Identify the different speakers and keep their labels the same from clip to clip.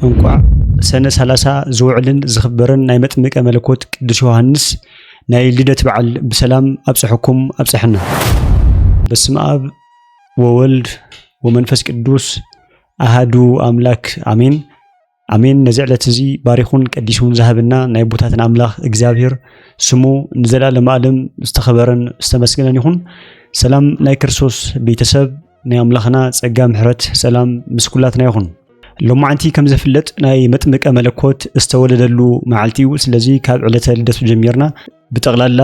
Speaker 1: እንቋዕ ሰነ 30 ዝውዕልን ዝኽበርን ናይ መጥምቀ መለኮት ቅዱስ ዮሐንስ ናይ ልደት በዓል በሰላም አብጽሕኩም አብጽሕና። በስመ አብ ወወልድ ወመንፈስ ቅዱስ አሃዱ አምላክ አሜን አሜን። ነዚ ዕለት እዚ ባሪኹን ቀዲሱን ዝሃብና ናይ ቦታትን አምላኽ እግዚአብሔር ስሙ ንዘላለም ዓለም ዝተኸበረን ዝተመስገነን ይኹን። ሰላም ናይ ክርስቶስ ቤተሰብ ናይ አምላኽና ጸጋ ምሕረት ሰላም ምስኩላትና ይኹን። ሎማዓንቲ ከም ዝፍለጥ ናይ መጥምቀ መለኮት ዝተወለደሉ መዓልቲ እዩ። ስለዚ ካብ ዕለተ ልደቱ ጀሚርና ብጠቕላላ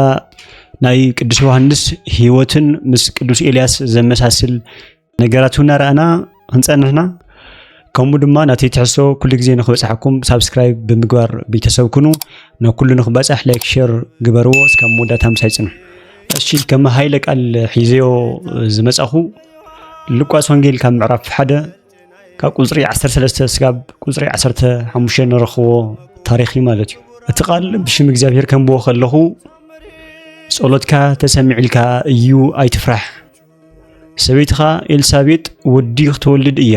Speaker 1: ናይ ቅዱስ ዮሐንስ ህይወትን ምስ ቅዱስ ኤልያስ ዘመሳስል ነገራቱና ረአና ህንጸንሕና ከምኡ ድማ ናተይ ትሕሶ ኩሉ ግዜ ንኽበጽሐኩም ሳብስክራይብ ብምግባር ቤተሰብ ኩኑ ንኩሉ ንኽበጽሕ ላይክ ሼር ግበርዎ እስካብ መወዳእታ ምሳይ ጽንሑ። እሺ ከም ሃይለ ቃል ሒዘዮ ዝመጻኹ ሉቃስ ወንጌል ካብ ምዕራፍ 1 ካብ ቁጽሪ 13 እስካብ ቁጽሪ 15 ንረኽቦ ታሪኺ ማለት እዩ። እቲ ቃል ብሽም እግዚአብሔር ከምብዎ ከለኹ ጸሎትካ ተሰሚዕልካ እዩ ኣይትፍራሕ፣ ሰበይትኻ ኤልሳቤጥ ወዲ ክትወልድ እያ፣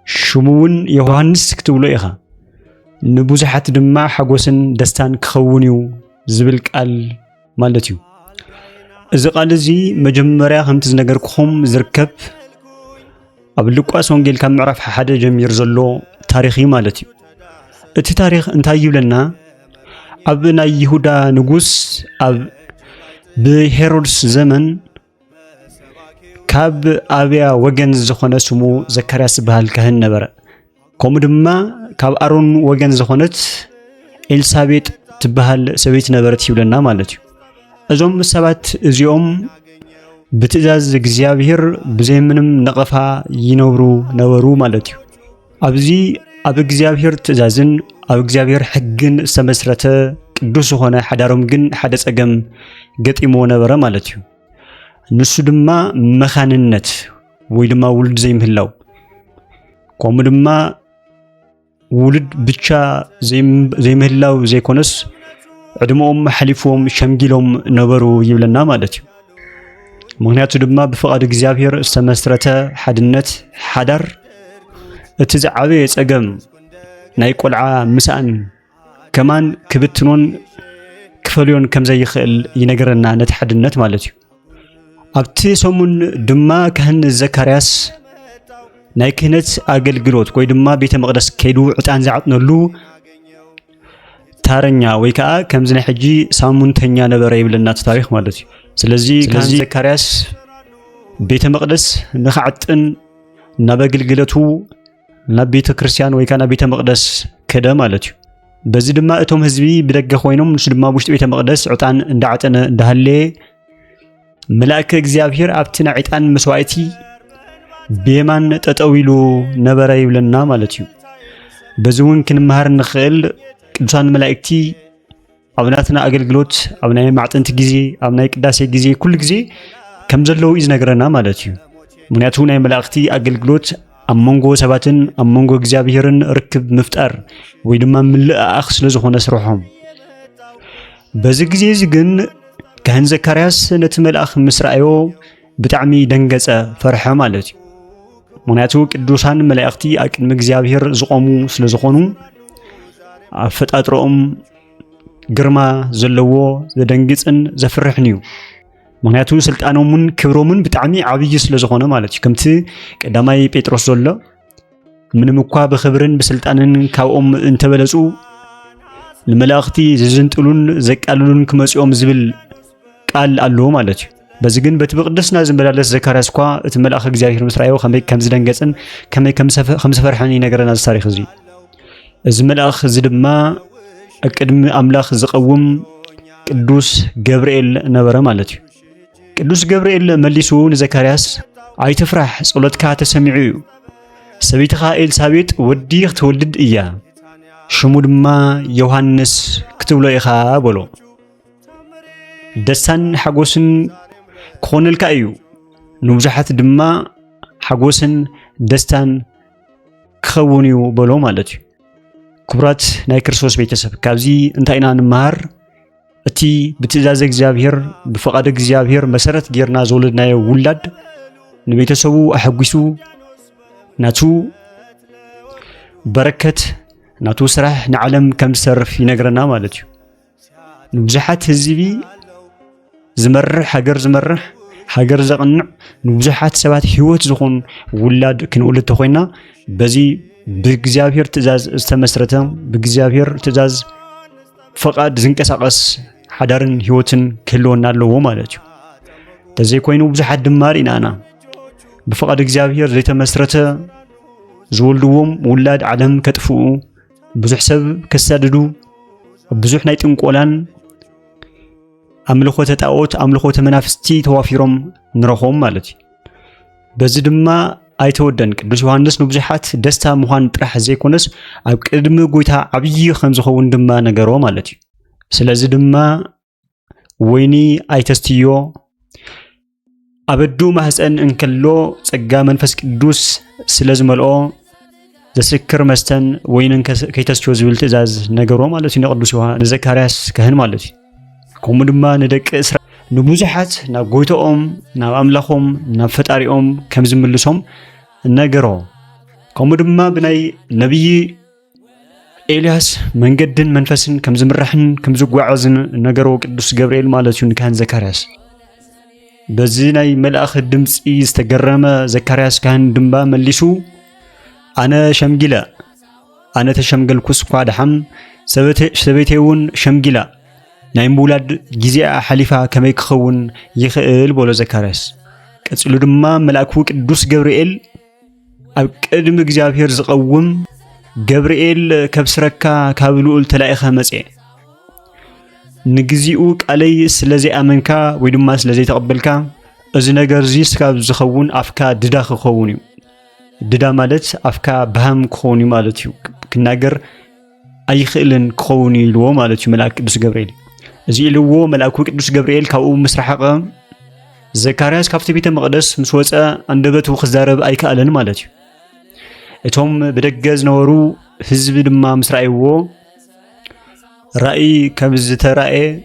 Speaker 1: ሽሙውን ዮሐንስ ክትብሎ ኢኻ፣ ንብዙሓት ድማ ሓጎስን ደስታን ክኸውን እዩ ዝብል ቃል ማለት እዩ። እዚ ቃል እዚ መጀመርያ ከምቲ ዝነገርኩኹም ዝርከብ ኣብ ሉቃስ ወንጌል ካብ ምዕራፍ 1 ጀሚር ዘሎ ታሪኺ ማለት እዩ። እቲ ታሪኽ እንታይ ይብለና? ኣብ ናይ ይሁዳ ንጉስ ኣብ ብሄሮድስ ዘመን ካብ ኣብያ ወገን ዝኾነ ስሙ ዘካርያስ ዝበሃል ካህን ነበረ። ከምኡ ድማ ካብ ኣሮን ወገን ዝኾነት ኤልሳቤጥ ትበሃል ሰበይት ነበረት ይብለና ማለት እዩ። እዞም ሰባት እዚኦም ብትእዛዝ እግዚአብሔር ብዘይ ምንም ነቐፋ ይነብሩ ነበሩ ማለት እዩ። ኣብዚ ኣብ እግዚአብሔር ትእዛዝን ኣብ እግዚአብሔር ሕግን ዝተመስረተ ቅዱስ ዝኾነ ሓዳሮም ግን ሓደ ጸገም ገጢሞ ነበረ ማለት እዩ። ንሱ ድማ መኻንነት ወይ ድማ ውልድ ዘይምህላው፣ ከምኡ ድማ ውልድ ብቻ ዘይምህላው ዘይኮነስ ዕድሞኦም ሓሊፎም ሸምጊሎም ነበሩ ይብለና ማለት እዩ። ምክንያቱ ድማ ብፍቃድ እግዚአብሔር ዝተመስረተ ሓድነት ሓዳር እቲ ዝዓበየ ጸገም ናይ ቆልዓ ምሳን ከማን ክብትኖን ክፈልዮን ከም ዘይኽእል ይነገረና ነቲ ሓድነት ማለት እዩ። ኣብቲ ሰሙን ድማ ካህን ዘካርያስ ናይ ክህነት ኣገልግሎት ወይ ድማ ቤተ መቅደስ ከይዱ ዕጣን ዝዓጥነሉ ታረኛ ወይ ከዓ ከምዚ ናይ ሕጂ ሳሙንተኛ ነበረ ይብለና ታሪኽ ማለት እዩ። ስለዚ ካህን ዘካርያስ ቤተ መቅደስ ንኽዓጥን ናብ ኣገልግሎቱ ናብ ቤተ ክርስቲያን ወይ ከዓ ናብ ቤተ መቅደስ ከደ ማለት እዩ። በዚ ድማ እቶም ህዝቢ ብደገ ኮይኖም ንሱ ድማ ውሽጢ ቤተ መቅደስ ዕጣን እንዳዓጠነ እንዳሃለየ መልአከ እግዚአብሔር ኣብቲ ናይ ዕጣን መስዋዕቲ ብየማን ጠጠው ኢሉ ነበረ ይብለና ማለት እዩ። በዚ እውን ክንመሃር ንኽእል ቅዱሳን መላእክቲ ኣብ ናትና ኣገልግሎት ኣብ ናይ ማዕጠንቲ ግዜ ኣብ ናይ ቅዳሴ ግዜ ኩሉ ግዜ ከም ዘለዉ እዩ ዝነገረና ማለት እዩ። ምክንያቱ ናይ መላእክቲ ኣገልግሎት ኣብ መንጎ ሰባትን ኣብ መንጎ እግዚአብሔርን ርክብ ምፍጣር ወይ ድማ ምልእኣኽ ስለ ዝኾነ ስርሖም። በዚ ግዜ እዚ ግን ካህን ዘካርያስ ነቲ መልአኽ ምስ ረኣዮ ብጣዕሚ ደንገጸ፣ ፈርሐ ማለት እዩ። ምክንያቱ ቅዱሳን መላእክቲ ኣብ ቅድሚ እግዚአብሔር ዝቆሙ ስለ ዝኾኑ ኣፈጣጥሮኦም ግርማ ዘለዎ ዘደንግጽን ዘፍርሕን እዩ። ምክንያቱ ስልጣኖምን ክብሮምን ብጣዕሚ ዓብይ ስለ ዝኾነ ማለት እዩ። ከምቲ ቀዳማይ ጴጥሮስ ዘሎ ምንም እኳ ብክብርን ብስልጣንን ካብኦም እንተበለጹ ንመላእክቲ ዝዝንጥሉን ዘቃልሉን ክመጽኦም ዝብል ቃል ኣለዎ ማለት እዩ። በዚ ግን በቲ ብቅድስና ዝመላለስ ዘካርያስ እኳ እቲ መልአኽ እግዚአብሔር ምስ ረኣዮ ከመይ ከም ዝደንገጽን ከመይ ከም ዝፈርሐን ይነገረና እዚ ታሪኽ እዚ። እዚ መልአኽ እዚ ድማ ኣብ ቅድሚ ኣምላኽ ዝቐውም ቅዱስ ገብርኤል ነበረ ማለት እዩ። ቅዱስ ገብርኤል መሊሱ ንዘካርያስ ኣይትፍራሕ፣ ጸሎትካ ተሰሚዑ እዩ፣ ሰበይትኻ ኤልሳቤጥ ወዲ ክትወልድ እያ፣ ሽሙ ድማ ዮሐንስ ክትብሎ ኢኻ በሎ። ደስታን ሓጎስን ክኾነልካ እዩ፣ ንብዙሓት ድማ ሓጎስን ደስታን ክኸውን እዩ በሎ ማለት እዩ። ክቡራት ናይ ክርስቶስ ቤተሰብ ካብዚ እንታይ ኢና ንመሃር? እቲ ብትእዛዝ እግዚአብሔር ብፍቃድ እግዚአብሔር መሰረት ጌርና ዘወለድናዮ ውላድ ንቤተሰቡ ኣሐጉሱ ናቱ بركة ناتو سرح نعلم كم سرف ينقرنا مالتي نبزحات هزبي زمرح حجر زقنع نبزحات سبات هيوت زخون ولاد كنقول تخوينا بزي بجزافير تزاز استمسرته بجزافير تزاز فقط زنقساقس حدارن هيوتن كلونا لو مالتي تزي كوينو بزحات دمارينا انا بفقد እግዚአብሔር ዘይተመስረተ ዝወልድዎም ውላድ ዓለም ከጥፍኡ ብዙሕ ሰብ ከሳድዱ ብዙሕ ናይ ጥንቆላን አምልኾተ ጣዖት አምልኾተ መናፍስቲ ተዋፊሮም ንረኾም ማለት እዩ በዚ ድማ ኣይተወደን ቅዱስ ዮሐንስ ንብዙሓት ደስታ ምዃን ጥራሕ ዘይኮነስ ኣብ ቅድሚ ጎይታ ዓብይ ከም ዝኸውን ድማ ነገሮ ማለት እዩ ስለዚ ድማ ወይኒ ኣይተስትዮ أبدو محسن إنكلو سجى منفس قدوس سلازملو زسكر مستن وين كيتسجو زبلت زاز نجرو مالتي نقدس يوحنا زكرياس كهن مالتي كومدما ندك إسرائيل نبوزحات نقويتهم نأملاخهم نفتاريهم كم زملسهم نجرو كومدما بناي نبي إلياس من جدن منفسن كم زمرحن كم زقوعزن نجرو قدوس جبريل مالتي كهن زكرياس بزيناي ملأخ الدمس يستجرم زكرياس كان دمبا مليسو أنا شمجلا أنا تشمجل كوس قاد حم سبيتيون شمجلا نايم بولاد جزيء حليفة كما يخون يخيل بولا زكرياس كتسلو دما ملأكوك دوس جبريل أقدم جزافير زقوم جبريل كبسركا كابلول تلاقيها مسئ نجزيوك علي سلزي أمنكا ويدما سلزي تقبلكا إذا نجرزي سكاب زخون أفكا ددا خوني ددا مالت أفكا بهم خوني مالتيو كناجر أي خيلن خوني لو مالتيو ملاك دوس جبريل زي لو ملاكو دوس جبريل كاو مسرحقا زكرياس كافت بيت مقدس مسوسة عندبتو خزارب أي كألن مالتيو إتهم بدجز نورو حزب دما مسرعيو رأي كمز ترأي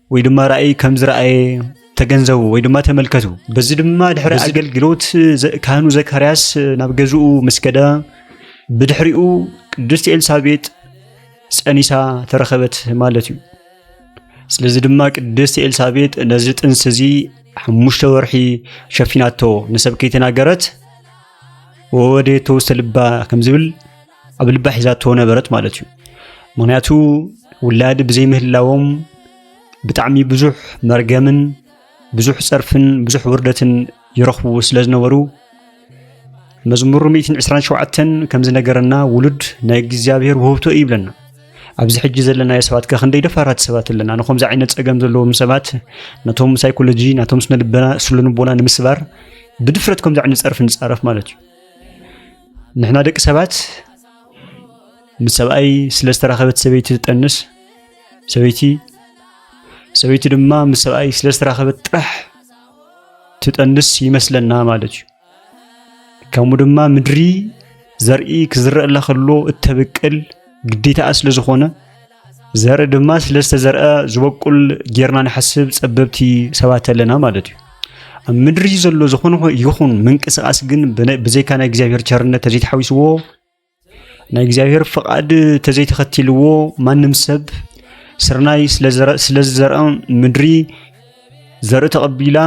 Speaker 1: ويدما رأي كمز رأي تجنزو ويدما تملكتو بس دما دحر أجل جلوت كانوا زكرياس نبجزو مسكدا بدحريو دست إلسابيت سأنيسا ترخبت مالتي سلزي دما دست إلسابيت نزلت إنسزي حمشت ورحي شفيناتو نسب كيتنا جرت وودي توستلبا كمزبل قبل بحزاتو نبرت مالتي مناتو ولاد بزي مهلاوم بتعمي بزح مرجمن بزح صرفن بزح وردتن يرخبو سلازنورو مزمور 127 كم زنجرنا ولد ناي እግዚአብሔር وهبتو يبلنا ابز حج زلنا يسبات كخندي دفارات سبات لنا نخوم زي عينت صقم زلوم سبات نتوم سايكولوجي نتوم سنلبنا سلنبونا نمسبار بدفرتكم زي عينت صرف نصرف مالتي نحنا دك سبات مسباي سلستراخبت سبيت تطنس سبيتي دما مسباي سلستراخبت طرح تطنس يመስለና ማለት كمو دما مدري زرئي كزرئ لا خلو التبقل ግዴታ አስለ ዝኾነ ዘርእ ድማ ስለስተዘርአ ዝበቁል ጌርና ንሐስብ ጸበብቲ ሰባት ኣለና ማለት እዩ ኣብ ምድሪ ዘሎ ዝኾነ ይኹን ምንቅስቃስ ግን ብዘይካ ናይ እግዚአብሔር ቸርነት ተዘይተሓዊስዎ ናይ እግዚአብሔር ፍቃድ ተዘይተኸቲልዎ ማንም ሰብ ስርናይ ስለዘርአ ምድሪ ዘርእ ተቐቢላ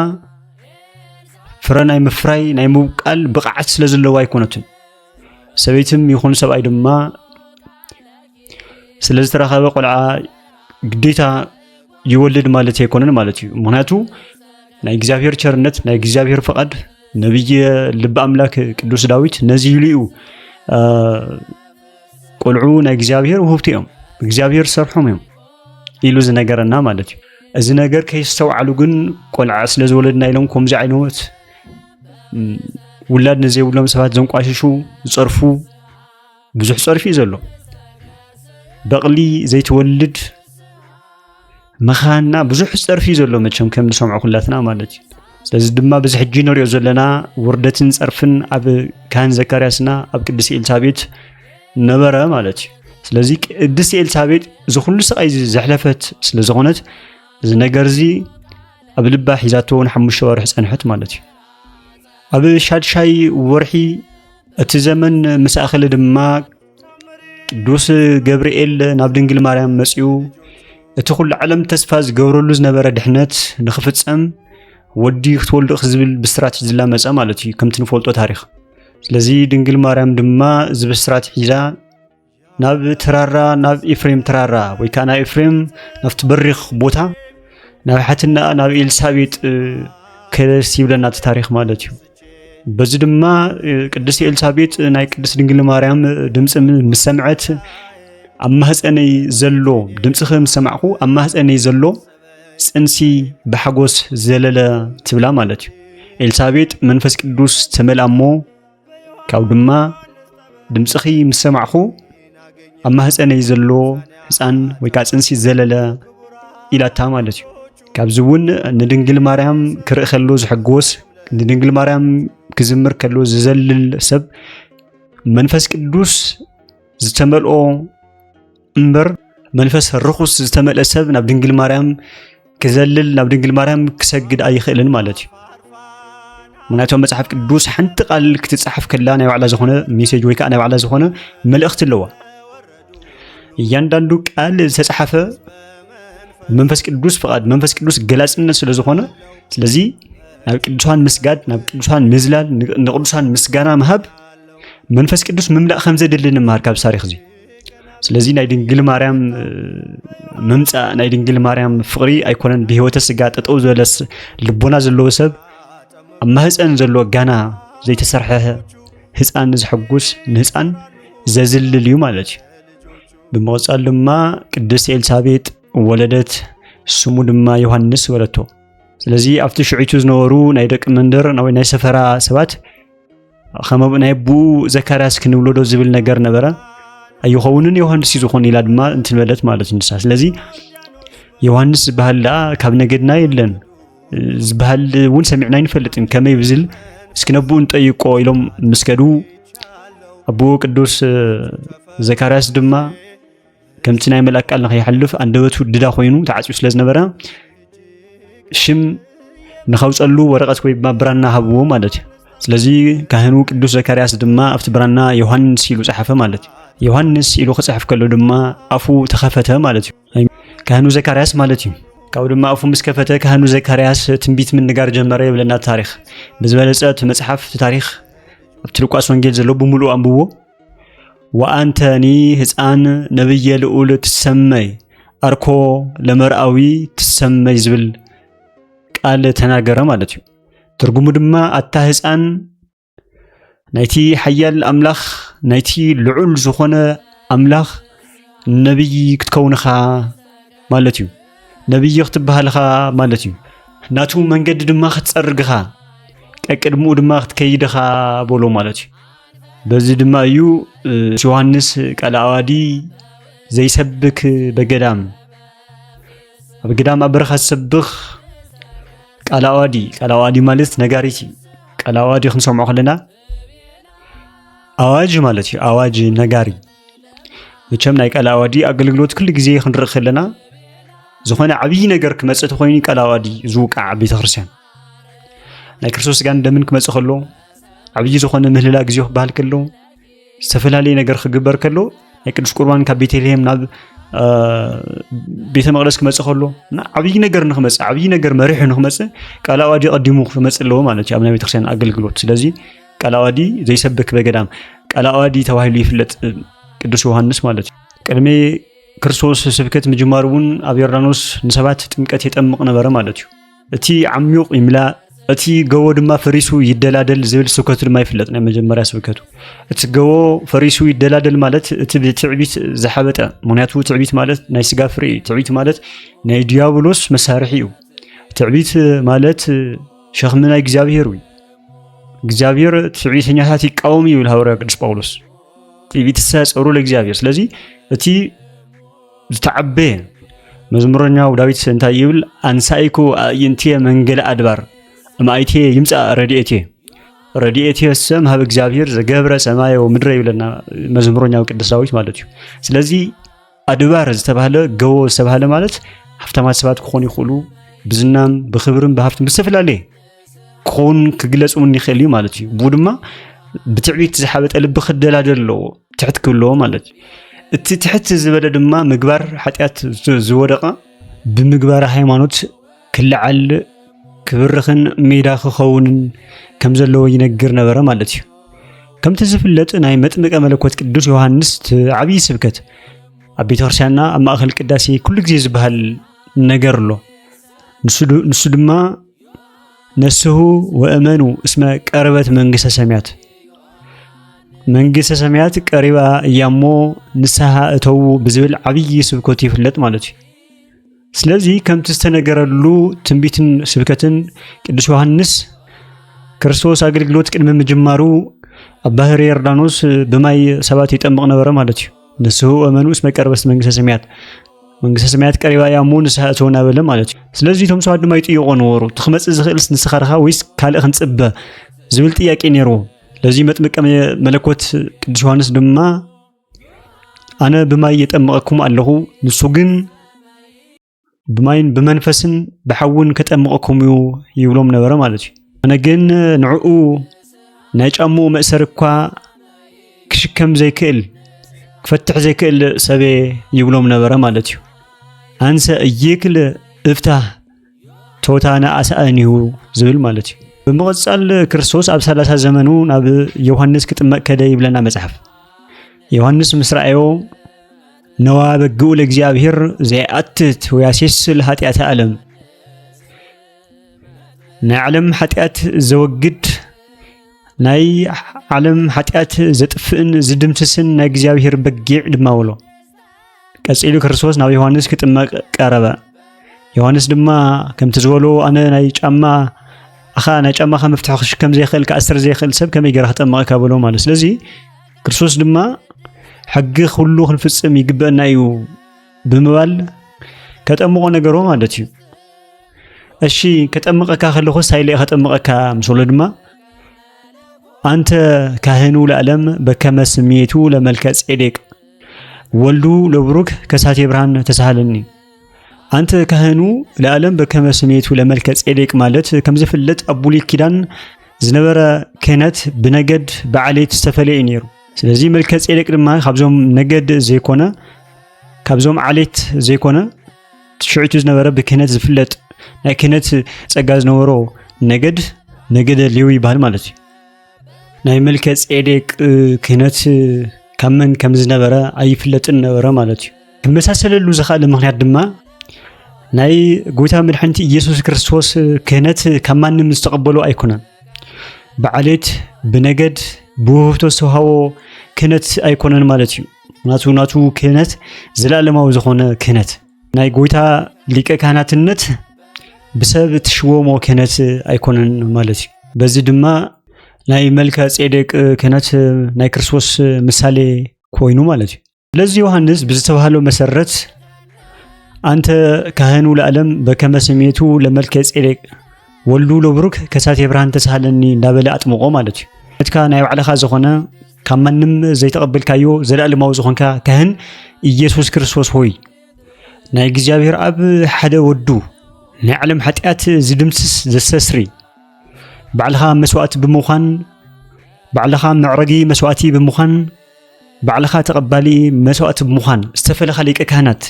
Speaker 1: ፍረናይ ምፍራይ ናይ ምብቃል ብቕዓት ስለዘለዋ ኣይኮነትን ሰበይትም ይኹን ሰብኣይ ድማ ስለዝተረኸበ ቆልዓ ግዴታ ይወልድ ማለት ኣይኮነን ማለት እዩ ምክንያቱ ናይ እግዚአብሔር ቸርነት ናይ እግዚአብሔር ፍቃድ ነብይ ልብ አምላክ ቅዱስ ዳዊት ነዚ ይልዩ ቆልዑ ናይ እግዚአብሔር ውህብቲኦም እግዚአብሔር ሰርሖም እዮም ኢሉ ዝነገረና ማለት እዩ እዚ ነገር ከይስተውዓሉ ግን ቆልዓ ስለዝወለድና ኢሎም ከምዚ ዓይነት ውላድ ነዘይብሎም ሰባት ዘንቋሽሹ ዝጸርፉ ብዙሕ ጸርፊ ዘሎ በቕሊ ዘይትወልድ መኻና ብዙሕ ጸርፊ ዘሎ መቸም ከም ንሰምዑ ኩላትና ማለት እዩ ስለዚህ ድማ በዚ ሕጂ ንሪኦ ዘለና ውርደትን ጸርፍን ኣብ ካህን ዘካርያስና ኣብ ቅድስቲ ኤልሳቤጥ ነበረ ማለት እዩ ስለዚህ ቅድስቲ ኤልሳቤጥ ዝኹሉ ስቃይ ዘሕለፈት ስለዝኾነት እዚ ነገር እዚ ኣብ ልባ ሒዛቶ ንሓሙሽተ ወርሒ ጸንሐት ማለት እዩ ኣብ ሻድሻይ ወርሒ እቲ ዘመን መሳእኸለ ድማ ቅዱስ ገብርኤል ናብ ድንግል ማርያም መጽኡ እቲ ኩሉ ዓለም ተስፋ ዝገብረሉ ዝነበረ ድሕነት ንኽፍጸም ወዲ ክትወልድ ዝብል ብስራት ሒዝላ መጻ ማለት እዩ ከምቲ ንፈልጦ ታሪኽ። ስለዚ ድንግል ማርያም ድማ ዝብስራት ሒዛ ናብ ተራራ ናብ ኤፍሬም ተራራ ወይ ከዓ ናብ ኤፍሬም ናብቲ በሪኽ ቦታ ናብ ሓትና ናብ ኤልሳቤጥ ከለስ ይብለና ታሪኽ ማለት እዩ። በዚ ድማ ቅድስት ኤልሳቤጥ ናይ ቅድስት ድንግል ማርያም ድምጽ ምስ ሰምዐት ኣብ ማህፀነይ ዘሎ ድምጽኺ ምስ ሰማዕኹ ኣብ ማህፀነይ ዘሎ ጽንሲ ብሓጎስ ዘለለ ትብላ ማለት እዩ። ኤልሳቤጥ መንፈስ ቅዱስ ተመልኣሞ ካብ ድማ ድምጽኺ ምስ ሰማዕኹ ኣብ ማህፀነይ ዘሎ ህፃን ወይ ከዓ ጽንሲ ዘለለ ኢላታ ማለት እዩ። ካብዚ እውን ንድንግል ማርያም ክርኢ ከሎ ዝሕጎስ ንድንግል ማርያም ክዝምር ከሎ ዝዘልል ሰብ መንፈስ ቅዱስ ዝተመልኦ እምበር መንፈስ ርኹስ ዝተመልአ ሰብ ናብ ድንግል ማርያም ክዘልል ናብ ድንግል ማርያም ክሰግድ ኣይኽእልን ማለት እዩ። ምክንያቱም መጽሓፍ ቅዱስ ሓንቲ ቃል ክትጻሕፍ ከላ ናይ ባዕላ ዝኾነ ሜሴጅ ወይ ከዓ ናይ ባዕላ ዝኾነ መልእኽቲ ኣለዋ። እያንዳንዱ ቃል ዝተጻሕፈ መንፈስ ቅዱስ ፍቃድ መንፈስ ቅዱስ ገላጽነት ስለ ዝኾነ ስለዚ ናብ ቅዱሳን ምስጋድ ናብ ቅዱሳን ምዝላል ንቅዱሳን ምስጋና መሃብ መንፈስ ቅዱስ ምምላእ ከም ዘድሊ ንምሃር ካብ ታሪኽ እዚ። ስለዚ ናይ ድንግል ማርያም መምጻእ ናይ ድንግል ማርያም ፍቕሪ ኣይኮነን ብህይወተ ስጋ ጠጠው ዝበለስ ልቦና ዘለዎ ሰብ ኣብ ማህፀን ዘሎ ጋና ዘይተሰርሐ ህፃን ዝሕጉስ ንህፃን ዘዝልል እዩ ማለት እዩ። ብምቕጻል ድማ ቅድስት ኤልሳቤጥ ወለደት ስሙ ድማ ዮሐንስ ወለቶ። ስለዚ ኣብቲ ሽዒቱ ዝነበሩ ናይ ደቂ መንደር ናይ ሰፈራ ሰባት ከምኡ ናይ ቡ ዘካርያስ ክንብሎዶ ዝብል ነገር ነበረ። ኣይኸውንን ዮሐንስ ይዝኾን ኢላ ድማ እንትንበለት ማለት ንሳ። ስለዚ ዮሐንስ ዝበሃል ካብ ነገድና የለን ዝበሃል እውን ሰሚዕና ይንፈልጥን ከመይ ብዝል እስኪ ነብኡ እንጠይቆ ኢሎም ምስከዱ ኣቦ ቅዱስ ዘካርያስ ድማ ከምቲ ናይ መልአክ ቃል ንኸይሓልፍ አንደበቱ ድዳ ኮይኑ ተዓጽዩ ስለ ዝነበረ ሽም ንኸውፀሉ ወረቐት ወይ ብራና ሃብዎ ማለት እዩ። ስለዚ ካህኑ ቅዱስ ዘካርያስ ድማ ኣብቲ ብራና ዮሐንስ ኢሉ ጻሓፈ ማለት እዩ። ዮሐንስ ኢሉ ክጽሕፍ ከሎ ድማ ኣፉ ተኸፈተ ማለት እዩ። ካህኑ ዘካርያስ ማለት እዩ። ካብኡ ድማ ኣፉ ምስ ከፈተ ካህኑ ዘካርያስ ትንቢት ምንጋር ጀመረ ይብለና ታሪኽ። ብዝበለጸ እቲ መጽሓፍ ታሪኽ ኣብቲ ሉቃስ ወንጌል ዘሎ ብምሉእ አንብቦ ወአንተኒ ህፃን ነብየ ልዑል ትሰመይ አርኮ ለመርአዊ ትሰመይ ዝብል ቃል ተናገረ ማለት እዩ። ትርጉሙ ድማ ኣታ ህፃን ናይቲ ሓያል አምላኽ ናይቲ ልዑል ዝኾነ አምላኽ ነብይ ክትከውንኻ ማለት እዩ። ነብይ ክትበሃልኻ ማለት እዩ። ናቱ መንገዲ ድማ ክትጸርግኻ ቀቅድሙ ድማ ክትከይድኻ ቦሎ ማለት እዩ። በዚ ድማ እዩ ዮሐንስ ቃል ኣዋዲ ዘይሰብክ በገዳም ኣብ ገዳም ኣብ በረኻ ዝሰብኽ ቃል ኣዋዲ ማለት ነጋሪት ቃል ኣዋዲ ክንሰምዖ ከለና ኣዋጅ ማለት እዩ። ኣዋጅ ነጋሪ መቸም ናይ ቃል ኣዋዲ ኣገልግሎት ኩሉ ግዜ ክንርኢ ከለና ዝኾነ ዓብይ ነገር ክመጽእ ተኾይኑ ቃል ኣዋዲ ዝውቃዕ ቤተክርስትያን ናይ ክርስቶስ ጋር እንደምን ክመጽእ ከሎ ዓብይ ዝኾነ ምህልላ ግዜ ክባሃል ከሎ ዝተፈላለዩ ነገር ክግበር ከሎ ናይ ቅዱስ ቁርባን ካብ ቤተልሔም ናብ ቤተ መቅደስ ክመጽእ ከሎ እና ዓብይ ነገር ንኽመጽእ ዓብይ ነገር መሪሕ ንኽመጽእ ቃል ኣዋዲ ቀዲሙ ክመጽእ ኣለዎ ማለት እዩ ኣብ ናይ ቤተክርስትያን ኣገልግሎት። ስለዚ ቃል ኣዋዲ ዘይሰብክ በገዳም ቃል ኣዋዲ ተባሂሉ ይፍለጥ ቅዱስ ዮሐንስ ማለት እዩ። ቅድሚ ክርስቶስ ስብከት ምጅማር እውን ኣብ ዮርዳኖስ ንሰባት ጥምቀት የጠምቕ ነበረ ማለት እዩ። እቲ ዓሚቕ ይምላ እቲ ገቦ ድማ ፈሪሱ ይደላደል ዝብል ስብከቱ ድማ ይፍለጥ ናይ መጀመርያ ስብከቱ። እቲ ገቦ ፈሪሱ ይደላደል ማለት እቲ ብትዕቢት ዝሓበጠ ምክንያቱ ትዕቢት ማለት ናይ ስጋ ፍሬ ትዕቢት ማለት ናይ ዲያብሎስ መሳርሒ እዩ። ትዕቢት ማለት ሸኽሚ ናይ እግዚአብሔር እዩ። እግዚአብሔር ትዕቢተኛታት ይቃወም ይብል ሐዋርያው ቅዱስ ጳውሎስ። ትዕቢት ሰጸሩ ለእግዚአብሔር። ስለዚ እቲ ዝተዓበየ መዝሙረኛው ዳዊት እንታይ ይብል አንሳይኩ አዕይንትየ መንገለ አድባር እማይቴ ይምጻ ረድኤቴ ሰም ሀብ እግዚአብሔር ዘገብረ ሰማይ ወምድረ ይብለና መዝሙረኛው ቅዱስ ዳዊት ማለት እዩ። ስለዚ አድባር ዝተባሃለ ገቦ ዝተባሃለ ማለት ሃፍታማት ሰባት ክኾኑ ይኽእሉ ብዝናም ብኽብርን ብሃፍትን ብዝተፈላለየ ክኾን ክግለጹ ይኽእል እዩ ማለት እዩ። ብኡ ድማ ብትዕቢት ዝሓበጠ ልቢ ክደላደል ኣለዎ ትሕት ክብለዎ ማለት እዩ። تحت زبده دما مغبار حطيات زودقه بمغبار ሃይማኖት ክልዓል ክብርኽን ሜዳ ክኸውን ከም ዘለዎ ይነግር ነበረ ማለት እዩ ከምቲ ዝፍለጥ ናይ መጥምቀ መለኮት ቅዱስ ዮሐንስ ዓብይ ስብከት ኣብ ቤተክርስቲያንና ኣብ ማእከል ቅዳሴ ኩሉ ግዜ ዝበሃል ነገር ኣሎ ንሱ ድማ ነስሁ ወእመኑ እስመ ቀረበት መንግስተ ሰማያት ቀሪባ እያሞ ንስሐ እተው ብዝብል ዓብይ ስብከት ይፍለጥ ማለት እዩ ስለዚህ ከምቲ ዝተነገረሉ ትንቢትን ስብከትን ቅዱስ ዮሐንስ ክርስቶስ አገልግሎት ቅድመ ምጅማሩ ኣብ ባህር ዮርዳኖስ በማይ ሰባት ይጠምቅ ነበረ ማለት እዩ ንስሁ ወእመኑ እስመ ቀረበት መንግስተ ሰማያት ቀሪባ እያሞ ንስሐ እተው ናበለ ማለት እዩ ስለዚህ ቶም ሰባት ድማ ይጥይቆ ነበሩ ትኽመጽ ዝኽእልስ ንስኻርኻ ወይስ ካልእ ክንጽበ ዝብል ጥያቄ ነይሩ ለዚህ መጥምቀ መለኮት ቅዱስ ዮሐንስ ድማ አነ በማይ የጠመቀኩም ኣለኹ ንሱ ግን በማይን በመንፈስን በሐውን ከጠመቀኩም ይብሎም ነበረ ማለት እዩ አነ ግን ንዕኡ ናይ ጫሙ መእሰር እኳ ክሽከም ዘይክእል ክፈትሕ ዘይክእል ሰበ ይብሎም ነበረ ማለት እዩ አንሰ እይክል እፍታህ ቶታና አሳአኒሁ ዝብል ማለት እዩ በመቀጻል ክርስቶስ ኣብ 30 ዘመኑ ናብ ዮሐንስ ክጥመቅ ከደ ይብለና መጽሐፍ ዮሐንስ ምስራኤዮ ነዋ በግኡ ለእግዚአብሔር ዘይአትት ወያሴስል ኃጢአተ ዓለም ናይ ዓለም ኃጢአት ዘወግድ ናይ ዓለም ኃጢአት ዘጥፍእን ዝድምስስን ናይ እግዚአብሔር በጊዕ ድማ ወሎ ቀጺሉ ክርስቶስ ናብ ዮሐንስ ክጥመቅ ቀረበ ዮሐንስ ድማ ከምቲ ዝበሎ አነ ናይ ጫማ አኻ ናይ ጫማኻ መፍትሕ ክሽከም ዘይኽእል ከአስር ዘይኽእል ሰብ ከመይ ገራ ክጠመቀካ ብሎ ማለት ስለዚህ ክርስቶስ ድማ ሕጊ ሁሉ ክንፍጽም ይግበአና እዩ ብምባል ከጠመቆ ነገሮ ማለት እዩ እሺ ከጠመቀካ ከለኹ ሳይለ ከጠመቀካ ምስሎ ድማ አንተ ካህኑ ለዓለም በከመ ስሜቱ ለመልከ ጼዴቅ ወልዱ ለብሩክ ከሳቴ ብርሃን ተሳሃለኒ አንተ ካህኑ ለዓለም በከመ ስሜቱ ለመልከ ጼዴቅ ማለት ከም ዝፍለጥ አቡሊ ኪዳን ዝነበረ ክህነት ብነገድ በዓሌት ዝተፈለየ ነይሩ ስለዚህ መልከ ጼዴቅ ድማ ካብዞም ነገድ ዘይኮነ ካብዞም ዓሌት ዘይኮነ ሽዕቱ ዝነበረ ብክህነት ዝፍለጥ ናይ ክህነት ጸጋ ዝነበሮ ነገድ ሌዊ ይባሃል ማለት እዩ ናይ መልከ ጼዴቅ ክህነት ካመን ከም ዝነበረ አይፍለጥን ነበረ ማለት እዩ ከመሳሰለሉ ዝኻለ ምክንያት ድማ ናይ ጎይታ መድኃኒት ኢየሱስ ክርስቶስ ክህነት ከማንም ዝተቀበሉ አይኮነን በዓሌት ብነገድ ብውህብቶ ዝተውሃቦ ክህነት አይኮነን ማለት እዩ ናቱ ክህነት ዘላለማዊ ዝኾነ ክህነት ናይ ጎይታ ሊቀ ካህናትነት ብሰብ ትሽወሞ ክህነት አይኮነን ማለት እዩ በዚ ድማ ናይ መልከ ጼዴቅ ክህነት ናይ ክርስቶስ ምሳሌ ኮይኑ ማለት እዩ ስለዚህ ዮሐንስ ብዝተባሃለው መሰረት አንተ ካህኑ ለዓለም በከመ ስሜቱ ለመልከ ጼዴቅ ወልዱ ለብሩክ ከሳቴ ብርሃን ተሳሃለኒ እንዳበለ አጥምቆ ማለት እዩ እትካ ናይ ባዕልኻ ዝኾነ ካብ ማንም ዘይተቀበልካዮ ዘላለማዊ ዝኾንካ ካህን ኢየሱስ ክርስቶስ ሆይ ናይ እግዚአብሔር አብ ሓደ ወዱ ናይ ዓለም ኃጢአት ዝድምስስ ዘሰስሪ ባዕልኻ መስዋዕት ብምዃን ባዕልኻ መዕረጊ መስዋዕቲ ብምዃን ባዕልኻ ተቀባሊ መስዋዕት ብምዃን ዝተፈለኻ ሊቀ ካህናት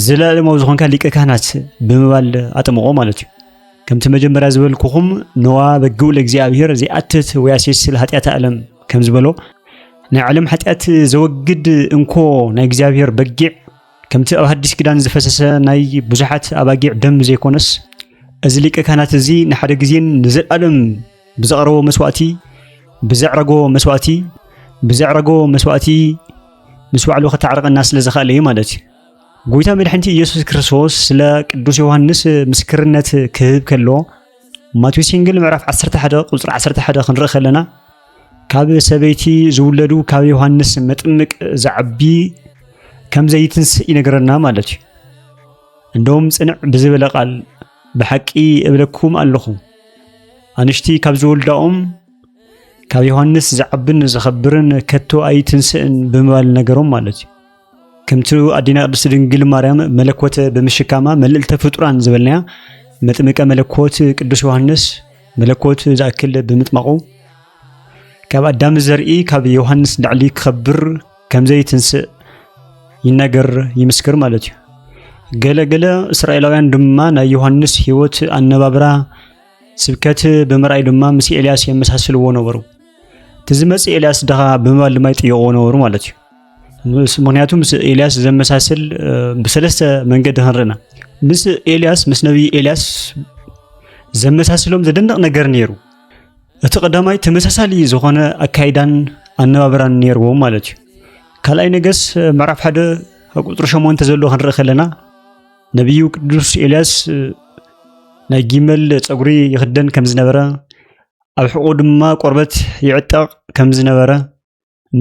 Speaker 1: ዘላለማዊ ዝኾንካ ሊቀ ካህናት ብምባል አጥምቆ ማለት እዩ ከምቲ መጀመርያ ዝበልኩኹም ነዋ በግኡ ለእግዚአብሔር ዘይአትት ወያሴስል ኃጢአተ ዓለም ከም ዝበሎ ናይ ዓለም ኃጢአት ዘወግድ እንኮ ናይ እግዚአብሔር በጊዕ ከምቲ ኣብ ሐዲስ ኪዳን ዝፈሰሰ ናይ ብዙሓት አባጊዕ ደም ዘይኮነስ እዚ ሊቀ ካህናት እዚ ንሓደ ግዜን ንዘላለም ብዘቕረቦ ብዘዕረጎ መስዋዕቲ ምስ ባዕሉ ከተዓርቀና ስለ ዝኽእል እዩ ማለት እዩ ጎይታ መድኃኒት ኢየሱስ ክርስቶስ ስለ ቅዱስ ዮሐንስ ምስክርነት ክህብ ከሎ ማቴዎስ ወንጌል ምዕራፍ 11 ቁጥር 11 ክንርኢ ከለና ካብ ሰበይቲ ዝውለዱ ካብ ዮሐንስ መጥምቅ ዝዓቢ ከም ዘይትንስእ ይነግረና ማለት እዩ እንደውም ጽንዕ ብዝበለ ቃል بحق ابلكم ኣለኹ አንሽቲ ካብ ዝወልዳኦም ካብ ዮሐንስ ዝዓብን ዝኸብርን ከቶ ኣይትንስእን ብምባል ነገሮም ማለት እዩ ከምቲ አዲና ቅድስት ድንግል ማርያም መለኮት በምሽካማ መልዕልተ ፍጡራን ዝበልናያ መጥምቀ መለኮት ቅዱስ ዮሐንስ መለኮት ዝአክል ብምጥማቁ ካብ አዳም ዘርኢ ካብ ዮሐንስ ዳዕሊ ክኸብር ከም ዘይትንስእ ይናገር ይምስክር ማለት እዩ ገለ እስራኤላውያን ድማ ናይ ዮሐንስ ህይወት አነባብራ ስብከት በመራይ ድማ ምስ ኤልያስ የመሳሰልዎ ነበሩ ትዝመጽ ኤልያስ ደኻ በመባል ድማ ይጥየቅዎ ነበሩ ማለት እዩ ምክንያቱም ምስ ኤልያስ ዘመሳሰል በሰለስተ መንገድ ኸንርና ምስ ኤልያስ ምስ ነብይ ኤልያስ ዘመሳሰሎም ዘደንቕ ነገር ነይሩ እቲ ቀዳማይ ተመሳሳሊ ዝኾነ አካይዳን አነባብራን ነይርዎ ማለት እዩ ካልኣይ ነገስ ምዕራፍ 1 ቁጥር 8 ዘሎ ክንርኢ ከለና ነብዩ ቅዱስ ኤልያስ ናይ ጊመል ፀጉሪ ይኽደን ከም ዝነበረ ኣብ ሕቆ ድማ ቆርበት ይዕጠቕ ከም ዝነበረ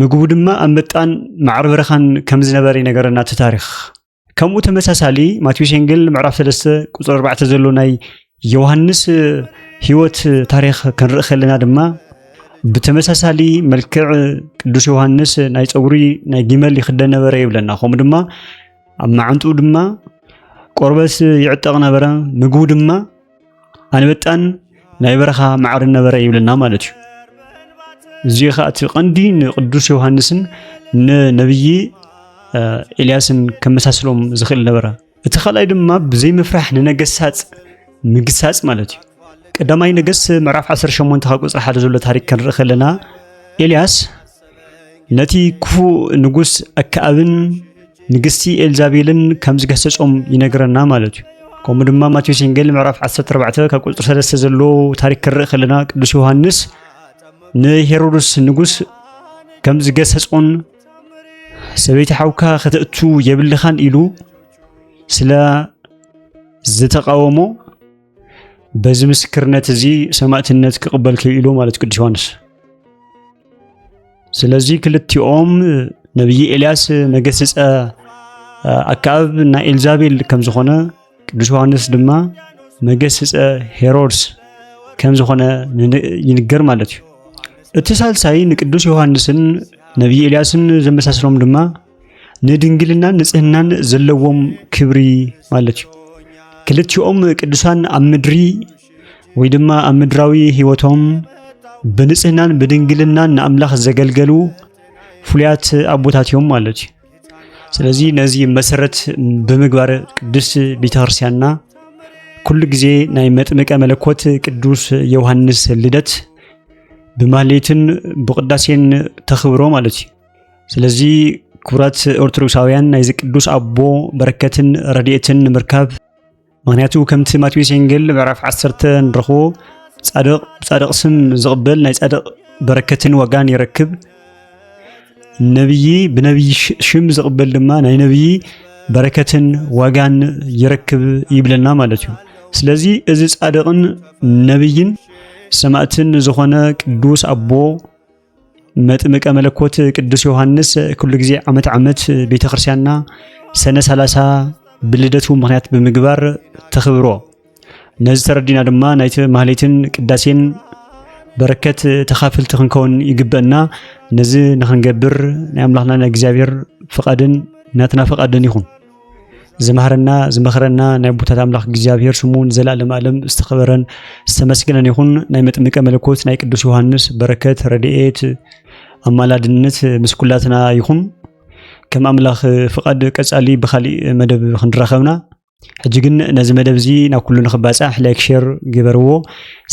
Speaker 1: ምግቡ ድማ ኣንበጣን ማዕርበረኻን ከም ዝነበረ ይነገረና እቲ ታሪኽ ከምኡ ተመሳሳሊ ማቴዎስ ወንጌል ምዕራፍ 3 ቁጥር 4 ዘሎ ናይ ዮሐንስ ህይወት ታሪኽ ክንርኢ ከለና ድማ ብተመሳሳሊ መልክዕ ቅዱስ ዮሐንስ ናይ ፀጉሪ ናይ ጊመል ይኽደን ነበረ ይብለና ከምኡ ድማ ኣብ ማዓንጡ ድማ ቆርበት ይዕጠቕ ነበረ ምግቡ ድማ አንበጣን ናይ በረኻ ማዕር ነበረ ይብለና ማለት እዩ እዚ ኸኣቲ ቀንዲ ንቅዱስ ዮሐንስን ንነብይ ኤልያስን ከመሳሰሎም ዝኽእል ነበረ እቲ ኻልኣይ ድማ ብዘይ ምፍራሕ ንነገሳጽ ምግሳጽ ማለት እዩ ቀዳማይ ነገስ ምዕራፍ 18 ቁጥር 1 ዘሎ ታሪክ ክንርኢ ከለና ኤልያስ ነቲ ክፉ ንጉስ አክዓብን ንግስቲ ኤልዛቤልን ከም ዝገሰጾም ይነግረና ማለት እዩ ከምኡ ድማ ማቴዎስ ወንጌል ምዕራፍ 14 ቁጥር 3 ዘሎ ታሪክ ክንርኢ ከለና ቅዱስ ዮሐንስ ንሄሮድስ ንጉስ ከም ዝገሰጾን ሰበይቲ ሓውካ ከተእቱ የብልኻን ኢሉ ስለ ዝተቃወሞ በዚ ምስክርነት እዚ ሰማዕትነት ክቅበል ክኢሉ ማለት ቅዱስ ዮሐንስ ስለዚ ክልቲኦም ነብይ ኤልያስ መገሰጸ አክዓብ እና ኤልዛቤል ከም ዝኾነ ቅዱስ ዮሐንስ ድማ መገሰጸ ሄሮድስ ከም ዝኾነ ይንገር ማለት እዩ እቲ ሳልሳይ ንቅዱስ ዮሐንስን ነብይ ኤልያስን ዘመሳሰሎም ድማ ንድንግልናን ንጽህናን ዘለዎም ክብሪ ማለት እዩ ክልቲኦም ቅዱሳን ኣብ ምድሪ ወይ ድማ ኣብ ምድራዊ ህይወቶም በንጽህናን በድንግልናን ንኣምላኽ ዘገልገሉ ፍሉያት ኣቦታት እዮም ማለት እዩ ስለዚ ነዚ መሰረት ብምግባር ቅዱስ ቤተክርስቲያንና ኩሉ ግዜ ናይ መጥምቀ መለኮት ቅዱስ ዮሐንስ ልደት ብማህሌትን ብቅዳሴን ተኽብሮ ማለት እዩ ስለዚ ክቡራት ኦርቶዶክሳውያን ናይ ቅዱስ አቦ በረከትን ረድኤትን ምርካብ ምክንያቱ ከምቲ ማቴዎስ ወንጌል ምዕራፍ 10 ንረኽቦ ጻድቕ ስም ዝቕበል ናይ ጻድቕ በረከትን ወጋን ይረክብ ነብይ ብነብይ ሽም ዝቕበል ድማ ናይ ነብይ በረከትን ወጋን ይረክብ ይብለና ማለት እዩ ስለዚ እዚ ጻድቕን ነብይን ሰማዕትን ዝኾነ ቅዱስ አቦ መጥምቀ መለኮት ቅዱስ ዮሐንስ ኩሉ ግዜ ዓመት ቤተክርስቲያንና ሰነ 30 ብልደቱ ምክንያት ብምግባር ተኽብሮ ነዚ ተረዲና ድማ ናይቲ ማህሌትን ቅዳሴን በረከት ተኻፍልቲ ክንከውን ይግበአና ነዚ ንኽንገብር ናይ አምላኽና ናይ እግዚአብሔር ፍቃድን ናትና ፍቃድን ይኹን ዝመሃረና ዝመኽረና ናይ ቦታት አምላኽ እግዚአብሔር ስሙ ንዘላለም ዓለም ዝተኸበረን ዝተመስገነን ይኹን ናይ መጥምቀ መለኮት ናይ ቅዱስ ዮሐንስ በረከት ረድኤት አማላድነት ምስኩላትና ይኹን ከም አምላኽ ፍቃድ ቀጻሊ በኻሊእ መደብ ክንራኸብና ሕጂ ግን ነዚ መደብ እዚ ናብ ኩሉ ንኽባጻሕ ላይክ ሼር ግበርዎ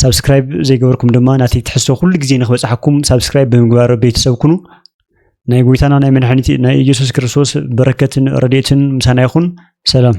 Speaker 1: ሳብስክራይብ ዘይገበርኩም ድማ ናቲ ትሕዝቶ ኩሉ ግዜ ንኽበጻሕኩም ሳብስክራይብ ብምግባር ቤተሰብ ኩኑ ናይ ጎይታና ናይ መድኃኒት ናይ ኢየሱስ ክርስቶስ በረከትን ረድኤትን ምሳና ይኹን ሰላም